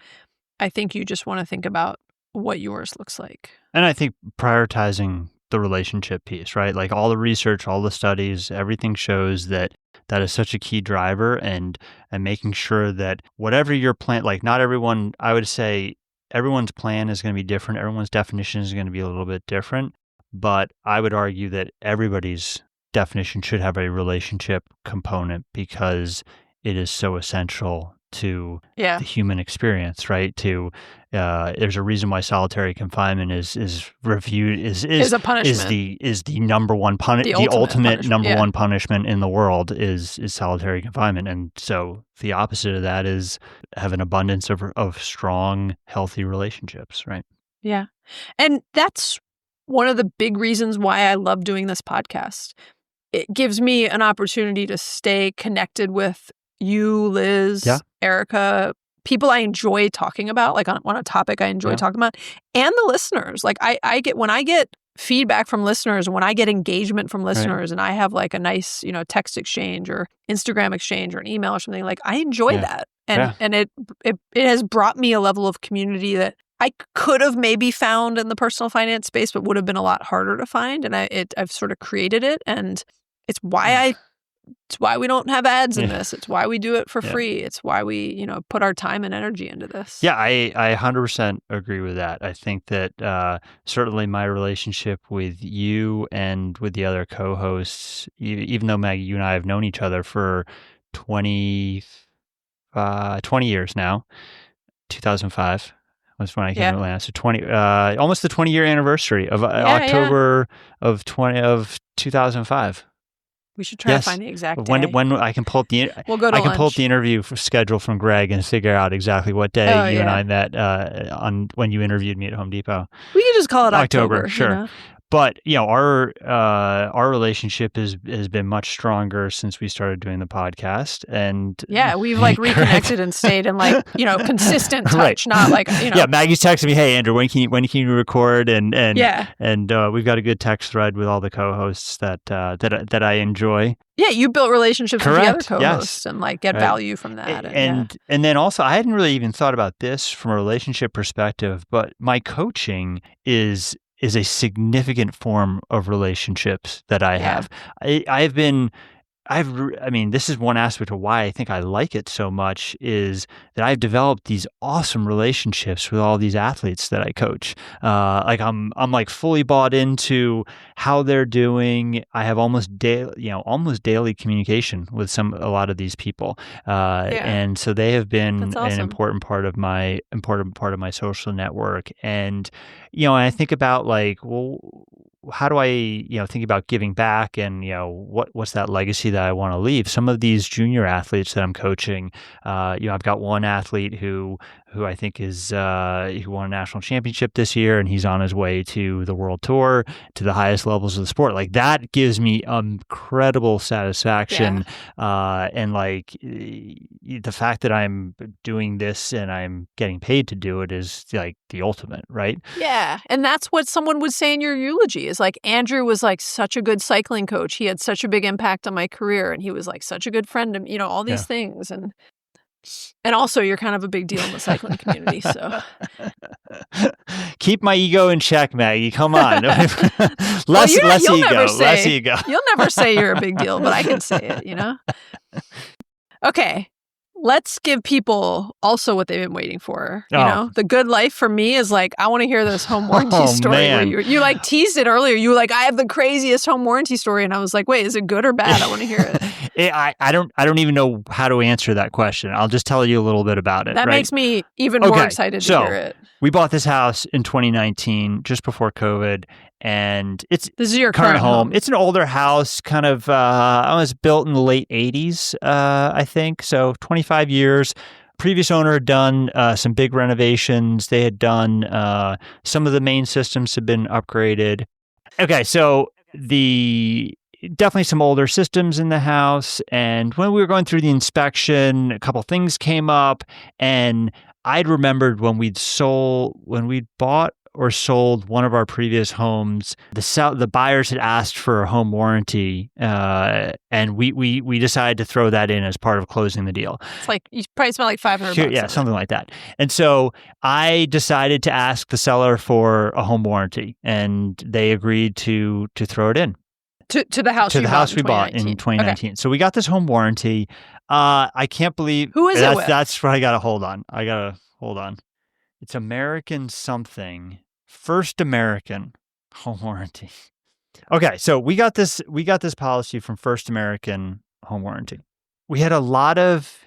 I think you just want to think about what yours looks like. And I think prioritizing the relationship piece, right? Like all the research, all the studies, everything shows that is such a key driver and making sure that whatever your plan, like not everyone, I would say everyone's plan is going to be different. Everyone's definition is going to be a little bit different, but I would argue that everybody's definition should have a relationship component because it is so essential to the human experience, right? There's a reason why solitary confinement is reviewed is a punishment. is the number one the ultimate number one punishment in the world is solitary confinement, and so the opposite of that is have an abundance of strong, healthy relationships, right? Yeah, and that's one of the big reasons why I love doing this podcast. It gives me an opportunity to stay connected with you, Liz, Erica, people I enjoy talking about, like on a topic I enjoy talking about, and the listeners. Like when I get feedback from listeners, when I get engagement from listeners, and I have like a nice, text exchange or Instagram exchange or an email or something, like I enjoy that, and it has brought me a level of community that I could have maybe found in the personal finance space, but would have been a lot harder to find. And I've sort of created it, and it's why we don't have ads in this. It's why we do it for free. It's why we, put our time and energy into this. Yeah, I 100% agree with that. I think that certainly my relationship with you and with the other co-hosts, even though Maggie, you and I have known each other for 20 years now, 2005 was when I came to Atlanta. So 20, almost the 20-year anniversary of October of 2005. We should try to find the exact day. When I can pull up we'll go to I can pull up the interview schedule from Greg and figure out exactly what day you and I met on when you interviewed me at Home Depot. We could just call it October. Sure. But our relationship has been much stronger since we started doing the podcast, and yeah, we've like reconnected and stayed in like consistent touch, not like Yeah, Maggie's texting me, "Hey Andrew, when can you record?" And we've got a good text thread with all the co-hosts that I enjoy. Yeah, you built relationships with the other co-hosts yes. and like get value from that. And then also, I hadn't really even thought about this from a relationship perspective, but my coaching is a significant form of relationships that I have. This is one aspect of why I think I like it so much, is that I've developed these awesome relationships with all these athletes that I coach. I'm like fully bought into how they're doing. I have almost daily communication with a lot of these people. And so they have been an important part of my social network. And, I think about like, well, how do I, think about giving back, and, what's that legacy that I want to leave? Some of these junior athletes that I'm coaching, I've got one athlete who I think who won a national championship this year, and he's on his way to the world tour, to the highest levels of the sport. Like, that gives me incredible satisfaction. And like the fact that I'm doing this and I'm getting paid to do it is like the ultimate, right? Yeah. And that's what someone would say in your eulogy, is like, Andrew was like such a good cycling coach. He had such a big impact on my career, and he was like such a good friend to me, all these things. And also, you're kind of a big deal in the cycling community, so. Keep my ego in check, Maggie. Come on. Less ego. You'll never say you're a big deal, but I can say it, Okay. Let's give people also what they've been waiting for. The good life for me is like, I want to hear this home warranty story. Man. Where you like teased it earlier. You were like, I have the craziest home warranty story. And I was like, wait, is it good or bad? I want to hear it. I don't even know how to answer that question. I'll just tell you a little bit about it. That makes me even more excited to hear it. We bought this house in 2019, just before COVID. And this is your current home. It's an older house, kind of, it was built in the late 80s, I think. So 25 years. Previous owner had done some big renovations. They had done, some of the main systems had been upgraded. Okay, so definitely some older systems in the house. And when we were going through the inspection, a couple things came up. And I'd remembered when we'd bought or sold one of our previous homes, the buyers had asked for a home warranty, and we decided to throw that in as part of closing the deal. It's like, you probably spent like $500. Yeah, something like that. And so I decided to ask the seller for a home warranty, and they agreed to throw it in. To the house we bought in 2019. Okay. So we got this home warranty. I can't believe... Who is it with? That's what I got to hold on. It's American something. First American home warranty. Okay, so we got this policy from First American Home Warranty. We had a lot of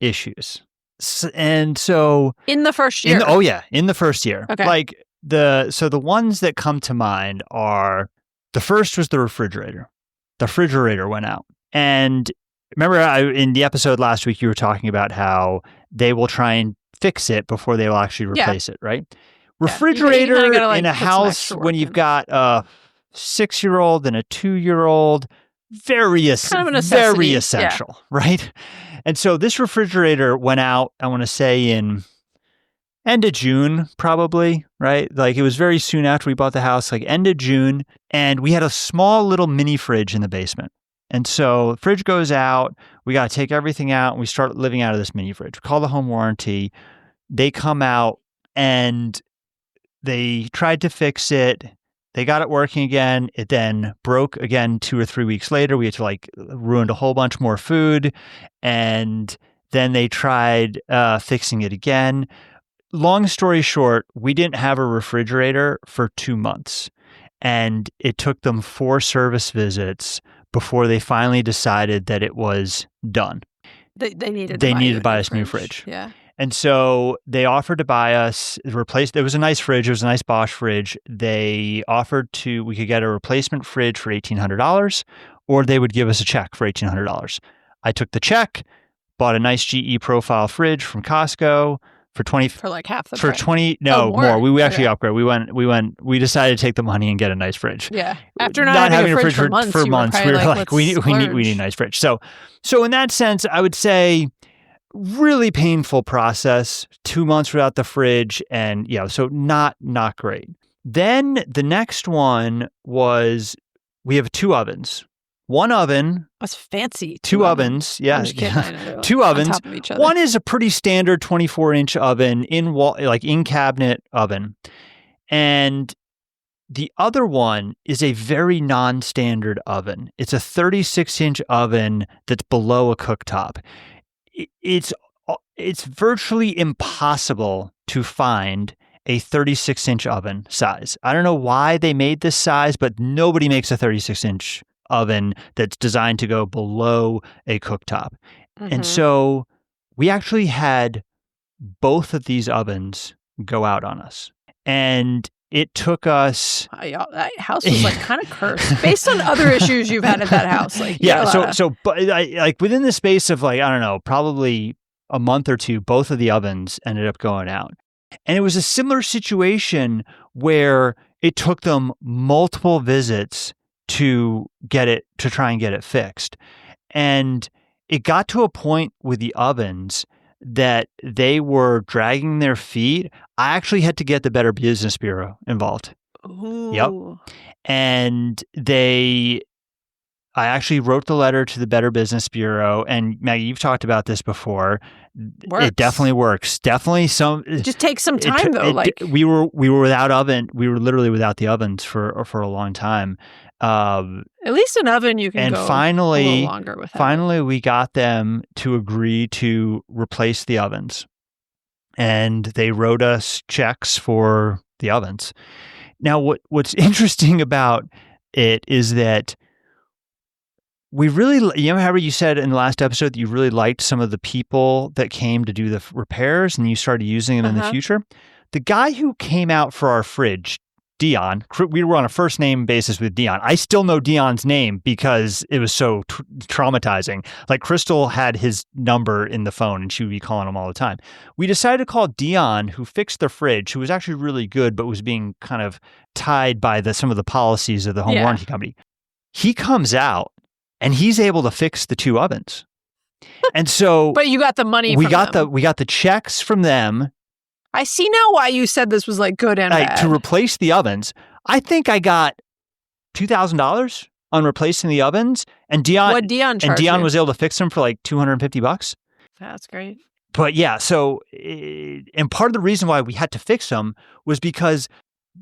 issues. And so in the first year. In the first year. Okay. Like the ones that come to mind are, the first was the refrigerator. The refrigerator went out. And remember in the episode last week, you were talking about how they will try and fix it before they will actually replace it, right? Refrigerator you gotta, in a house when you've got a 6-year-old and a 2-year-old, very essential, right? And so this refrigerator went out, I want to say in end of June, probably, right? Like, it was very soon after we bought the house, like end of June. And we had a small little mini fridge in the basement. And so the fridge goes out, we got to take everything out, and we start living out of this mini fridge. We call the home warranty. They come out and they tried to fix it. They got it working again. It then broke again 2 or 3 weeks later. We had to ruined a whole bunch more food. And then they tried fixing it again. Long story short, we didn't have a refrigerator for 2 months. And it took them 4 service visits before they finally decided that it was done. They needed to buy us a new fridge. Yeah. And so they offered to buy us, it was a nice fridge. It was a nice Bosch fridge. They offered we could get a replacement fridge for $1,800, or they would give us a check for $1,800. I took the check, bought a nice GE profile fridge from Costco for 20 For like half the for price. 20 no more. more. We actually Okay. upgraded. We decided to take the money and get a nice fridge. Yeah. After not having a fridge for months, you were probably we were like, like, we need a nice fridge. So in that sense, I would say really painful process. 2 months without the fridge, and so not great. Then the next one was we have 2 ovens. One oven. That's fancy. 2 ovens. Yeah. I'm just kidding. I know they're 2 ovens. on top of each other. One is a pretty standard 24-inch oven in cabinet oven. And the other one is a very non-standard oven. It's a 36-inch oven that's below a cooktop. It's virtually impossible to find a 36-inch oven size. I don't know why they made this size, but nobody makes a 36-inch oven that's designed to go below a cooktop. And so we actually had both of these ovens go out on us. And it took us... that house was like kind of cursed based on other issues you've had at that house. Like, but like within the space of like, I don't know, probably a month or two, both of the ovens ended up going out. And it was a similar situation where it took them multiple visits to try and get it fixed. And it got to a point with the ovens that they were dragging their feet. I actually had to get the Better Business Bureau involved. Ooh. Yep. And I actually wrote the letter to the Better Business Bureau, and Maggie, you've talked about this before. It definitely works. Definitely it just takes some time though. We were without oven. We were literally without the ovens for a long time. At least an oven you can go finally, a little longer with. Finally, we got them to agree to replace the ovens, and they wrote us checks for the ovens. Now, what's interesting about it is that we really, how you said in the last episode that you really liked some of the people that came to do the repairs and you started using them in the future. The guy who came out for our fridge, Dion, we were on a first name basis with Dion. I still know Dion's name because it was so traumatizing. Like Crystal had his number in the phone and she would be calling him all the time. We decided to call Dion, who fixed the fridge, who was actually really good, but was being kind of tied by some of the policies of the home warranty company. He comes out and he's able to fix the 2 ovens. And so but you got the money we from got them. we got the checks from them. I see now why you said this was like good and bad. To replace the ovens. I think I got $2,000 on replacing the ovens, and Dion was able to fix them for like $250. That's great. But yeah, so and part of the reason why we had to fix them was because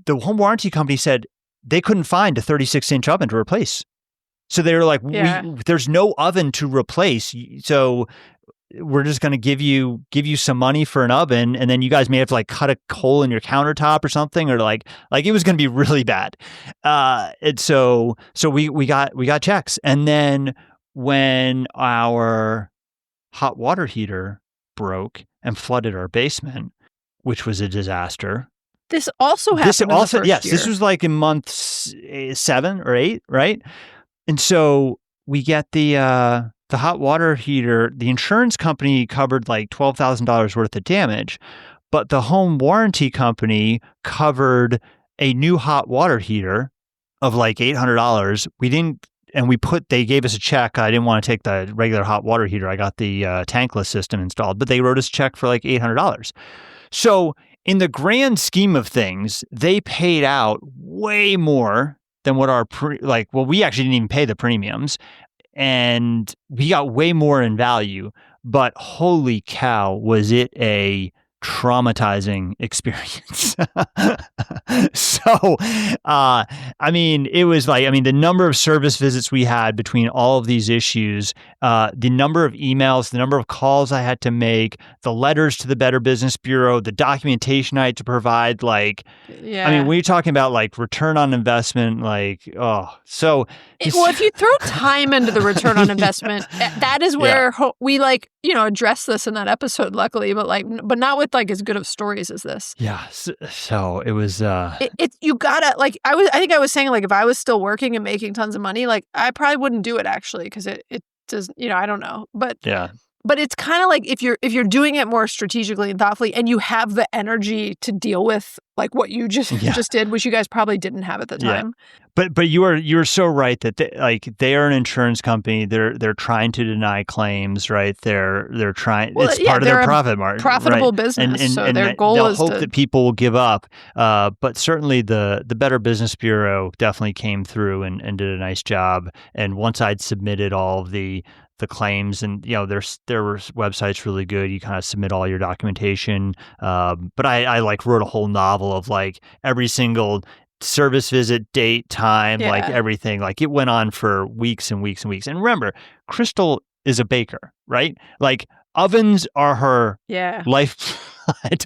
the home warranty company said they couldn't find a 36-inch oven to replace. So they were like, there's no oven to replace. So we're just going to give you some money for an oven. And then you guys may have to like cut a hole in your countertop or something, or like it was going to be really bad. And so we got checks. And then when our hot water heater broke and flooded our basement, which was a disaster. This also happened in the first year. This was like in month 7 or 8, right? And so we get the hot water heater. The insurance company covered like $12,000 worth of damage, but the home warranty company covered a new hot water heater of like $800. They gave us a check. I didn't want to take the regular hot water heater. I got the tankless system installed, but they wrote us a check for like $800. So in the grand scheme of things, they paid out way more than what we actually didn't even pay the premiums, and we got way more in value, but holy cow, was it a traumatizing experience. So, it was the number of service visits we had between all of these issues, the number of emails, the number of calls I had to make, the letters to the Better Business Bureau, the documentation I had to provide, when you're talking about return on investment, if you throw time into the return on investment, that is where we address this in that episode, luckily, but not with as good of stories as this. Yeah. So it was, you gotta, I think I was saying, if I was still working and making tons of money, I probably wouldn't do it actually. Cause it does, I don't know, but yeah, But it's kind of like if you're doing it more strategically and thoughtfully, and you have the energy to deal with like what you just did, which you guys probably didn't have at the time. But you're so right that they are an insurance company. They're trying to deny claims, right? They're trying. It's part of their profit margin, profitable right? business. And so their goal they'll is hope that people will give up. But certainly the Better Business Bureau definitely came through and did a nice job. And once I'd submitted all of the claims, and there were websites really good. You kind of submit all your documentation. But I like wrote a whole novel of like every single service visit, date, time, like everything. Like it went on for weeks and weeks and weeks. And remember, Crystal is a baker, right? Like ovens are her life.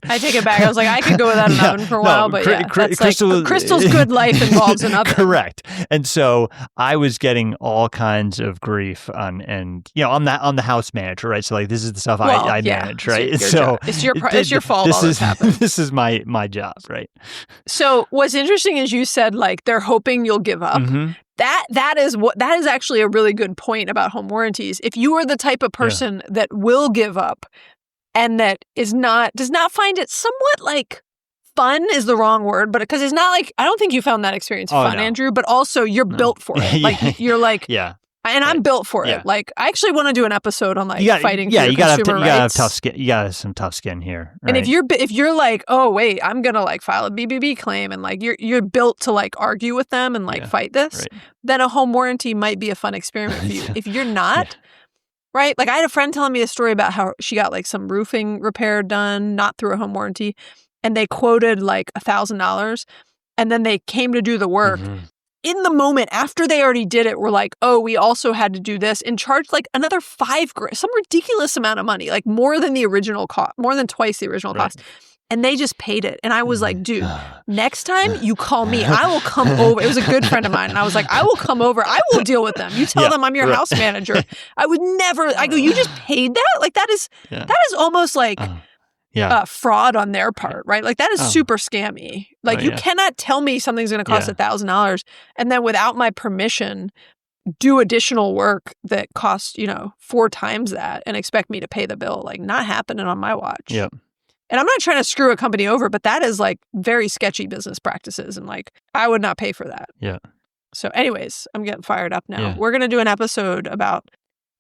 I take it back. I was like, I could go without an oven for a while, but Crystal's good life involves an oven. Correct. And so I was getting all kinds of grief I'm the house manager, right? So like this is the stuff I manage, right? It's your fault. This is my job, right? So what's interesting is you said like they're hoping you'll give up. Mm-hmm. That is actually a really good point about home warranties. If you are the type of person that will give up, and that does not find it somewhat like fun is the wrong word, but because it's not like, I don't think you found that experience fun, Andrew, but also you're built for it. Like you're like, and I'm built for it. Like I actually want to do an episode on like fighting for your consumer rights. You gotta have tough skin. You gotta have some tough skin here. Right? And if you're like, oh wait, I'm gonna like file a BBB claim, and like you're built to like argue with them and like fight this, then a home warranty might be a fun experiment for you. If you're not. Right? Like I had a friend telling me a story about how she got like some roofing repair done, not through a home warranty, and they quoted like $1,000, and then they came to do the work. Mm-hmm. In the moment after they already did it, we're like, oh, we also had to do this, and charged like another $5,000, some ridiculous amount of money, like more than the original cost, more than twice the original cost. And they just paid it. And I was like, dude, next time you call me, I will come over. It was a good friend of mine. And I was like, I will come over. I will deal with them. You tell them I'm your house manager. I would never, I go, you just paid that? Like that is almost like fraud on their part, right? Like that is super scammy. Like you cannot tell me something's going to cost $1,000 and then without my permission, do additional work that costs, 4 times that and expect me to pay the bill. Like not happening on my watch. Yep. And I'm not trying to screw a company over, but that is like very sketchy business practices. And like, I would not pay for that. Yeah. So anyways, I'm getting fired up now. Yeah. We're going to do an episode about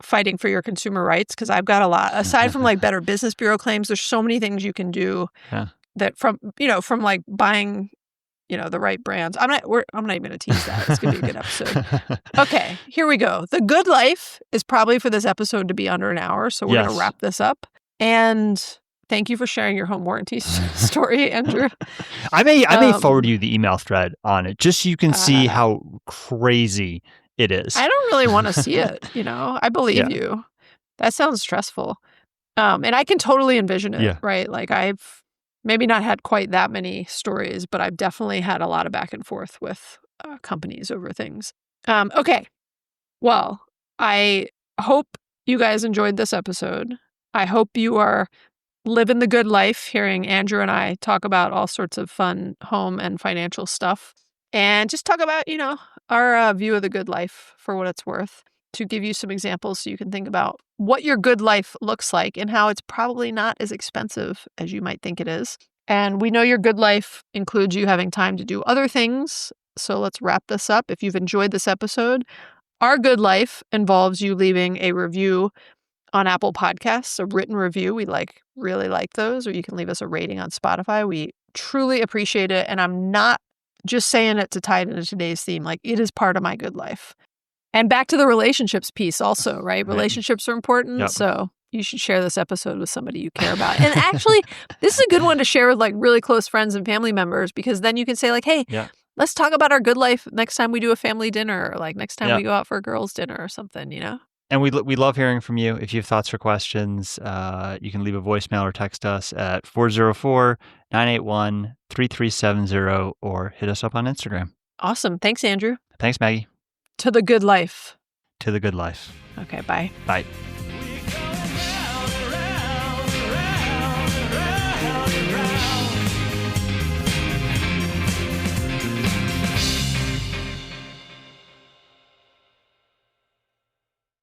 fighting for your consumer rights because I've got a lot. Aside from like Better Business Bureau claims, there's so many things you can do that from like buying, the right brands. I'm not even going to tease that. It's going to be a good episode. Okay, here we go. The good life is probably for this episode to be under an hour. So we're going to wrap this up. And thank you for sharing your home warranty story, Andrew. I may forward you the email thread on it, just so you can see how crazy it is. I don't really want to see it, I believe you. That sounds stressful. And I can totally envision it, right? Like I've maybe not had quite that many stories, but I've definitely had a lot of back and forth with companies over things. Okay. Well, I hope you guys enjoyed this episode. I hope you are living the good life, hearing Andrew and I talk about all sorts of fun home and financial stuff, and just talk about, our view of the good life for what it's worth, to give you some examples so you can think about what your good life looks like and how it's probably not as expensive as you might think it is. And we know your good life includes you having time to do other things. So let's wrap this up. If you've enjoyed this episode, our good life involves you leaving a review on Apple Podcasts, a written review. We really like those, or you can leave us a rating on Spotify. We truly appreciate it. And I'm not just saying it to tie it into today's theme. Like it is part of my good life. And back to the relationships piece also, right? Relationships are important. Yep. So you should share this episode with somebody you care about. And actually, this is a good one to share with like really close friends and family members, because then you can say like, hey, let's talk about our good life next time we do a family dinner, or like next time we go out for a girls' dinner or something, And we love hearing from you. If you have thoughts or questions, you can leave a voicemail or text us at 404-981-3370 or hit us up on Instagram. Awesome. Thanks, Andrew. Thanks, Maggie. To the good life. To the good life. Okay, bye. Bye.